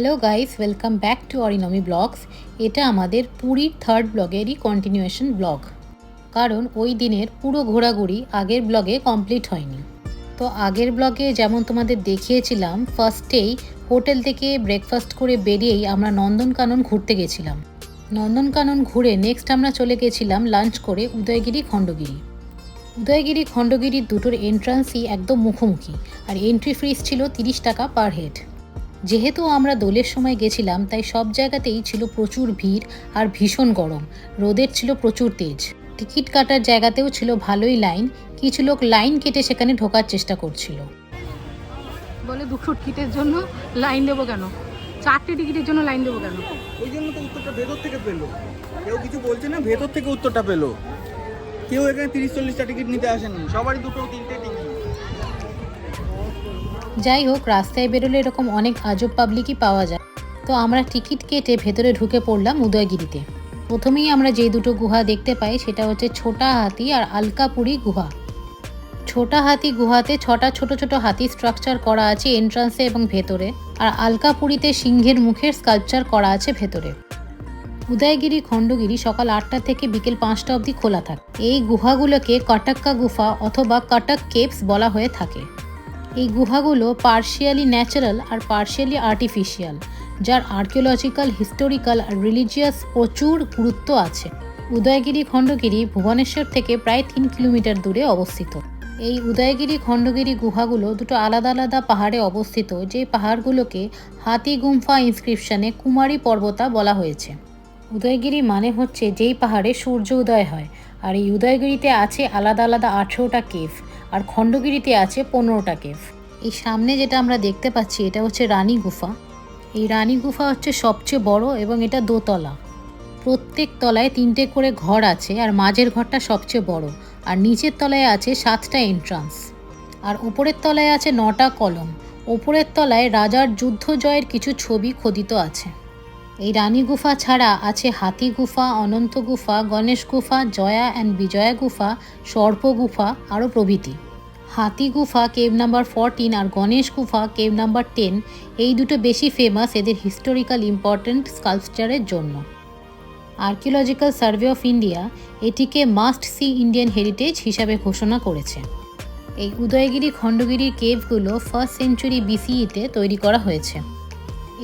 Hello guys, welcome back to Arinmi vlogs. এটা আমাদের পুরীর থার্ড ব্লগেরই কন্টিনিউয়েশন ব্লগ, কারণ ওই দিনের পুরো ঘোরাঘুরি আগের ব্লগে কমপ্লিট হয়নি। তো আগের ব্লগে যেমন তোমাদের দেখিয়েছিলাম, ফার্স্টেই হোটেল থেকে ব্রেকফাস্ট করে বেরিয়েই আমরা নন্দনকানন ঘুরতে গেছিলাম। নন্দনকানন ঘুরে নেক্সট আমরা চলে গেছিলাম লাঞ্চ করে উদয়গিরি খণ্ডগিরি। উদয়গিরি খণ্ডগিরির দুটোর এন্ট্রান্সই একদম মুখোমুখি, আর এন্ট্রি ফিস ছিল 30 টাকা পার হেড। যেহেতু আমরা দোলের সময় গেছিলাম, তাই সব জায়গাতেই ছিল প্রচুর ভিড় আর ভীষণ গরম, রোদের ছিল প্রচুর তেজ। টিকিট কাটার জায়গাতেও ছিল ভালোই লাইন, কিছু লোক লাইন কেটে সেখানে ঢোকার চেষ্টা করছিল। বলে 200 টিকিটের জন্য লাইন দেবো কেন, 4টে টিকিটের জন্য লাইন দেবো কেন? ওই জন্য তো উত্তরটা ভেতর থেকে পেলো। কেউ কিছু বলছে না, ভেতর থেকে উত্তরটা পেলো। কেউ এখানে 30-40টা টিকিট নিতে আসেনি, সবারই 2-3টে টিকিট। যাই হোক, রাস্তায় বেরোলে এরকম অনেক আজব পাবলিকই পাওয়া যায়। তো আমরা টিকিট কেটে ভেতরে ঢুকে পড়লাম উদয়গিরিতে। প্রথমেই আমরা যে দুটো গুহা দেখতে পাই সেটা হচ্ছে ছোটা হাতি আর আলকাপুরি গুহা। ছোটা হাতি গুহাতে 6টা ছোট ছোট হাতি স্ট্রাকচার করা আছে এন্ট্রান্সে এবং ভেতরে, আর আলকাপুরিতে সিংহের মুখের স্কাল্পচার করা আছে ভেতরে। উদয়গিরি খণ্ডগিরি সকাল 8টা থেকে বিকেল 5টা অবধি খোলা থাকে। এই গুহাগুলোকে কটক্কা গুফা অথবা কটক কেভস বলা হয়ে থাকে। এই গুহাগুলো পার্শিয়ালি ন্যাচারাল আর পার্শিয়ালি আর্টিফিশিয়াল, যার আর্কিওলজিক্যাল, হিস্টোরিক্যাল আর রিলিজিয়াস প্রচুর গুরুত্ব আছে। উদয়গিরি খণ্ডগিরি ভুবনেশ্বর থেকে প্রায় 3 কিলোমিটার দূরে অবস্থিত। এই উদয়গিরি খণ্ডগিরি গুহাগুলো দুটো আলাদা আলাদা পাহাড়ে অবস্থিত, যে পাহাড়গুলোকে হাতি গুম্ফা ইনস্ক্রিপশনে কুমারী পর্বতা বলা হয়েছে। উদয়গিরি মানে হচ্ছে যেই পাহাড়ে সূর্য উদয় হয়, আর এই উদয়গিরিতে আছে আলাদা আলাদা 18টা কেভ, আর খণ্ডগিরিতে আছে 15টা কেভ। এই সামনে যেটা আমরা দেখতে পাচ্ছি এটা হচ্ছে রানী গুফা। এই রানী গুফা হচ্ছে সবচেয়ে বড় এবং এটা দোতলা। প্রত্যেক তলায় 3টে করে ঘর আছে, আর মাঝের ঘরটা সবচেয়ে বড়, আর নিচের তলায় আছে 7টা এন্ট্রান্স, আর উপরের তলায় আছে 9টা কলম। ওপরের তলায় রাজার যুদ্ধ জয়ের কিছু ছবি খোদিত আছে। এই রানী গুফা ছাড়া আছে হাতি গুফা, অনন্ত গুফা, গণেশ গুফা, জয়া অ্যান্ড বিজয়া গুফা, সর্প গুফা আরও প্রভৃতি। হাতি গুফা কেভ নাম্বার 14 আর গণেশ গুফা কেভ নাম্বার 10, এই দুটো বেশি ফেমাস এদের হিস্টোরিক্যাল ইম্পর্ট্যান্ট স্কাল্পচারের জন্য। আর্কিওলজিক্যাল সার্ভে অফ ইন্ডিয়া এটিকে মাস্ট সি ইন্ডিয়ান হেরিটেজ হিসাবে ঘোষণা করেছে। এই উদয়গিরি খণ্ডগিরির কেভগুলো 1st সেঞ্চুরি বিসিইতে তৈরি করা হয়েছে।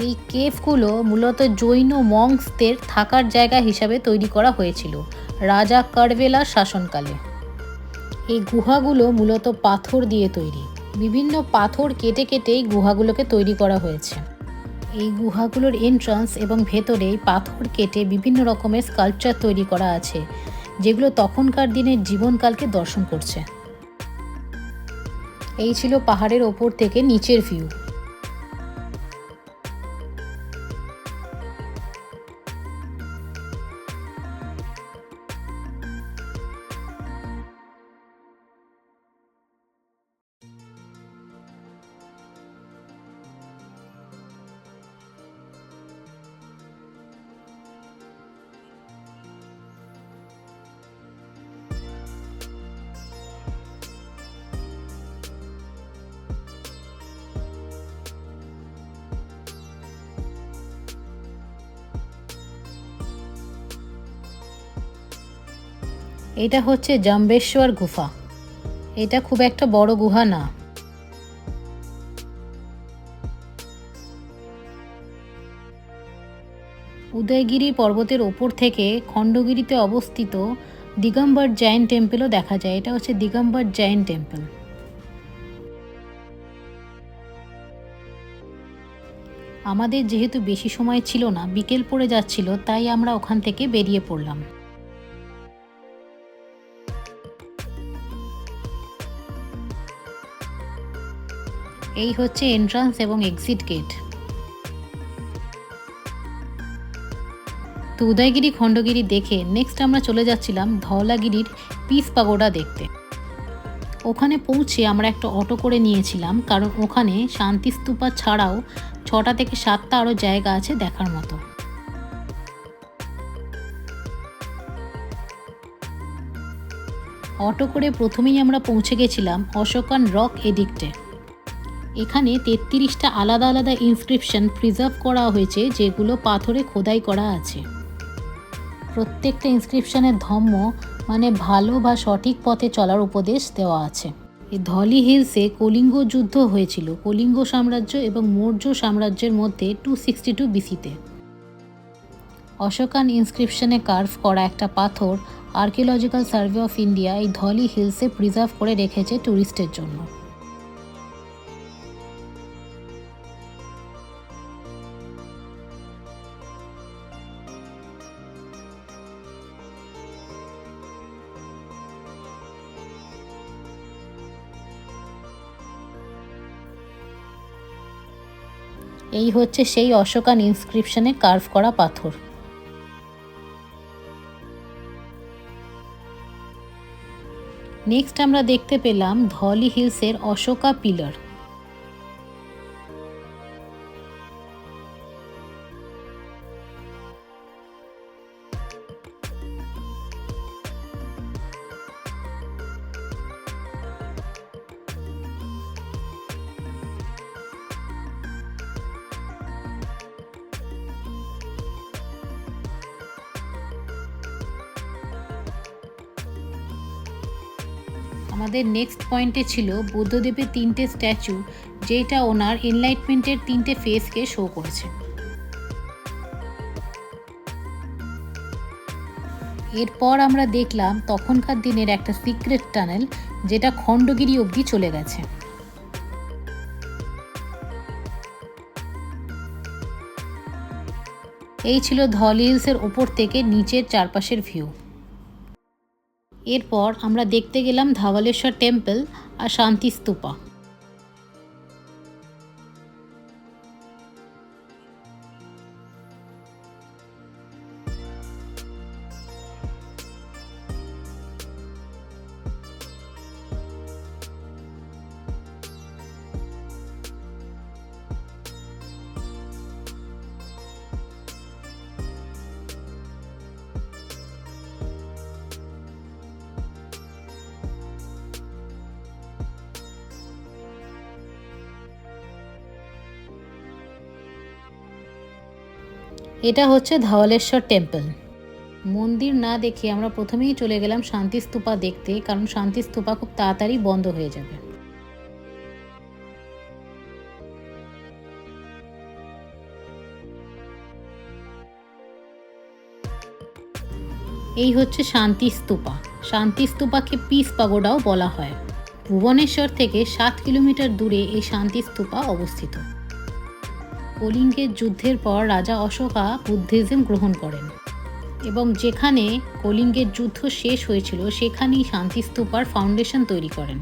এই কেভগুলো মূলত জৈন মঙ্কসদের থাকার জায়গা হিসাবে তৈরি করা হয়েছিল রাজা কারবেলার শাসনকালে। এই গুহাগুলো মূলত পাথর দিয়ে তৈরি। বিভিন্ন পাথর কেটে কেটে এই গুহাগুলোকে তৈরি করা হয়েছে। এই গুহাগুলোর এন্ট্রান্স এবং ভেতরে পাথর কেটে বিভিন্ন রকমের স্কাল্পচার তৈরি করা আছে, যেগুলো তখনকার দিনের জীবনকালকে দর্শন করছে। এই ছিল পাহাড়ের ওপর থেকে নিচের ভিউ। এটা হচ্ছে জাম্বেশ্বর গুফা। এটা খুব একটা বড় গুহা না। উদয়গিরি পর্বতের ওপর থেকে খণ্ডগিরিতে অবস্থিত দিগম্বর জৈন টেম্পলও দেখা যায়। এটা হচ্ছে দিগম্বর জৈন টেম্পল। আমাদের যেহেতু বেশি সময় ছিল না, বিকেল পড়ে যাচ্ছিল, তাই আমরা ওখান থেকে বেরিয়ে পড়লাম। এই হচ্ছে এন্ট্রান্স এবং এক্সিট গেট। তো উদয়গিরি খণ্ডগিরি দেখে নেক্সট আমরা চলে যাচ্ছিলাম ধওলাগিরির পিস পাগোডা দেখতে। ওখানে পৌঁছে আমরা একটা অটো করে নিয়েছিলাম, কারণ ওখানে শান্তিস্তূপা ছাড়াও 6টা থেকে 7টা আরও জায়গা আছে দেখার মতো। অটো করে প্রথমেই আমরা পৌঁছে গেছিলাম অশোকান রক এডিক্টে। এখানে 33টা আলাদা আলাদা ইনস্ক্রিপশন প্রিজার্ভ করা হয়েছে, যেগুলো পাথরে খোদাই করা আছে। প্রত্যেকটা ইনস্ক্রিপশনের ধর্ম মানে ভালো বা সঠিক পথে চলার উপদেশ দেওয়া আছে। এই ধলি হিলসে কলিঙ্গ যুদ্ধ হয়েছিল কলিঙ্গ সাম্রাজ্য এবং মৌর্য সাম্রাজ্যের মধ্যে 262 বিসিতে। অশোকান ইনস্ক্রিপশনে কার্ভ করা একটা পাথর আর্কিওলজিক্যাল সার্ভে অফ ইন্ডিয়া এই ধলি হিলসে প্রিজার্ভ করে রেখেছে ট্যুরিস্টের জন্য। এই হচ্ছে সেই অশোকান ইনস্ক্রিপশনে কার্ভ করা পাথর। নেক্সট আমরা দেখতে পেলাম ধলি হিলসের অশোকা পিলার। আমাদের নেক্সট পয়েন্টে ছিল বুদ্ধদেবের 3টে স্ট্যাচু, যেটা ওনার এনলাইটমেন্টের 3টে ফেসকে শো করেছে। এরপর আমরা দেখলাম তখনকার দিনের একটা সিক্রেট টানেল, যেটা খণ্ডগিরি অবধি চলে গেছে। এই ছিল ধলি হিলসের ওপর থেকে নিচের চারপাশের ভিউ। এরপর আমরা দেখতে গেলাম ধাওয়ালেশ্বর টেম্পল আর শান্তি স্তূপা। এটা হচ্ছে ধাওয়ালেশ্বর টেম্পল। মন্দির না দেখে আমরা প্রথমেই চলে গেলাম শান্তি স্তূপা দেখতে, কারণ শান্তি স্তূপা খুব তাড়াতাড়ি বন্ধ হয়ে যাবে। এই হচ্ছে শান্তি স্তূপা। শান্তি স্তূপাকে পিস পাগোডাও বলা হয়। ভুবনেশ্বর থেকে 7 কিলোমিটার দূরে এই শান্তি স্তূপা অবস্থিত। কলিঙ্গের যুদ্ধের পর রাজা অশোকা বুদ্ধিজম গ্রহণ করেন এবং যেখানে কলিঙ্গের যুদ্ধ শেষ হয়েছিল সেখানেই শান্তি স্তূপার ফাউন্ডেশন তৈরি করেন।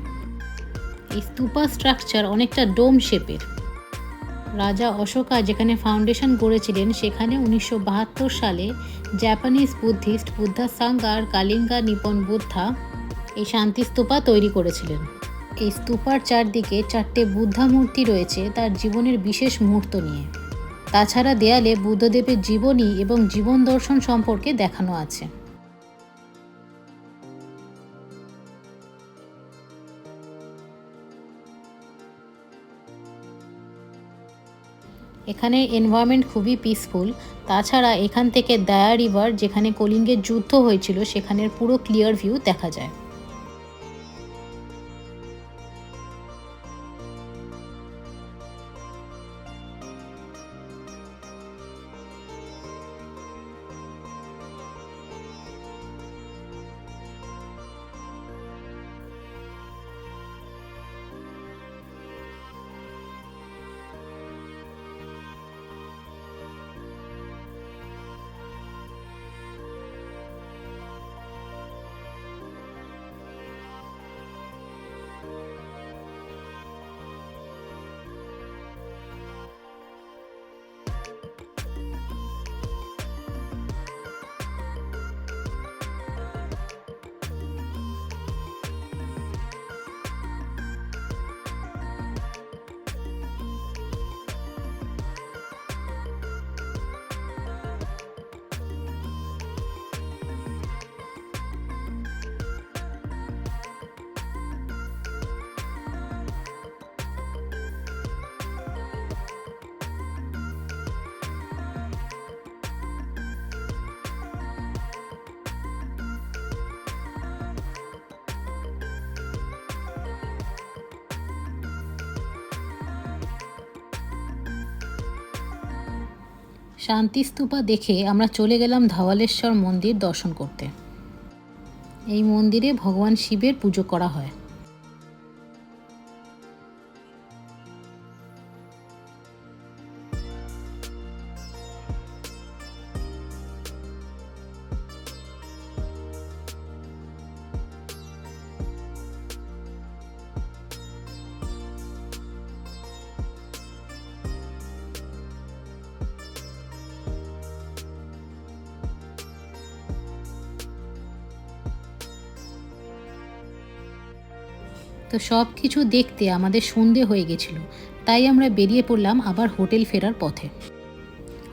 এই স্তূপা স্ট্রাকচার অনেকটা ডোম শেপের। রাজা অশোকা যেখানে ফাউন্ডেশন গড়েছিলেন সেখানে 1972 সালে জাপানিজ বুদ্ধিস্ট বুদ্ধা সাঙ্গ আর কালিঙ্গা নিপন বুদ্ধা এই শান্তি স্তূপা তৈরি করেছিলেন। এই স্তূপার চারদিকে 4টে বুদ্ধা মূর্তি রয়েছে তার জীবনের বিশেষ মুহূর্ত নিয়ে। তাছাড়া দেয়ালে বুদ্ধদেবের জীবনী এবং জীবন দর্শন সম্পর্কে দেখানো আছে। এখানে এনভায়রনমেন্ট খুবই পিসফুল। তাছাড়া এখান থেকে দায়া রিভার, যেখানে কলিঙ্গের যুদ্ধ হয়েছিল, সেখানের পুরো ক্লিয়ার ভিউ দেখা যায়। শান্তিস্তূপা দেখে আমরা চলে গেলাম ধওয়ালেশ্বর মন্দির দর্শন করতে। এই মন্দিরে ভগবান শিবের পুজো করা হয়। তো সব কিছু দেখতে আমাদের সন্ধে হয়ে গেছিল, তাই আমরা বেরিয়ে পড়লাম আবার হোটেল ফেরার পথে।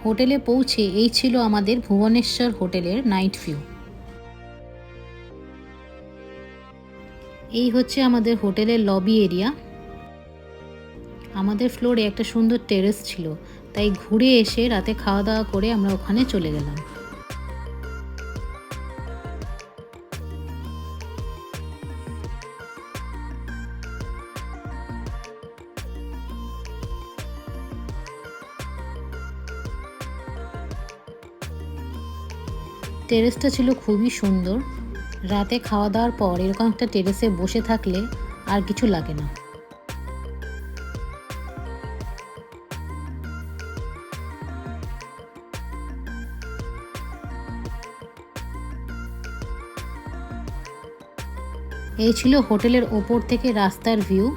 হোটেলে পৌঁছে এই ছিল আমাদের ভুবনেশ্বর হোটেলের নাইট ভিউ। এই হচ্ছে আমাদের হোটেলের লবি এরিয়া। আমাদের ফ্লোরে একটা সুন্দর টেরেস ছিল, তাই ঘুরে এসে রাতে খাওয়া দাওয়া করে আমরা ওখানে চলে গেলাম। টেরেসটা ছিল খুবই সুন্দর। রাতে খাওয়া দাওয়ার পর এরকম একটা টেরেসে বসে থাকলে আর কিছু লাগে না। এই ছিল হোটেলের ওপর থেকে রাস্তার ভিউ।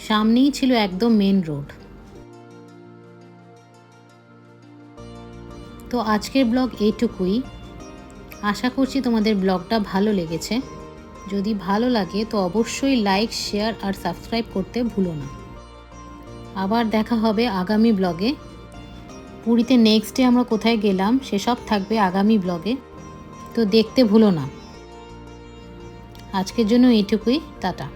সামনেই ছিল একদম মেন রোড। তো আজকের ব্লগ এইটুকুই। আশা করছি তোমাদের ব্লগটা ভালো লেগেছে। যদি ভালো লাগে তো অবশ্যই লাইক, শেয়ার আর সাবস্ক্রাইব করতে ভুলো না। আবার দেখা হবে আগামী ব্লগে। পুরীতে নেক্সট ডে আমরা কোথায় গেলাম সেসব থাকবে আগামী ব্লগে, তো দেখতে ভুলো না। আজকের জন্য এইটুকুই, টাটা।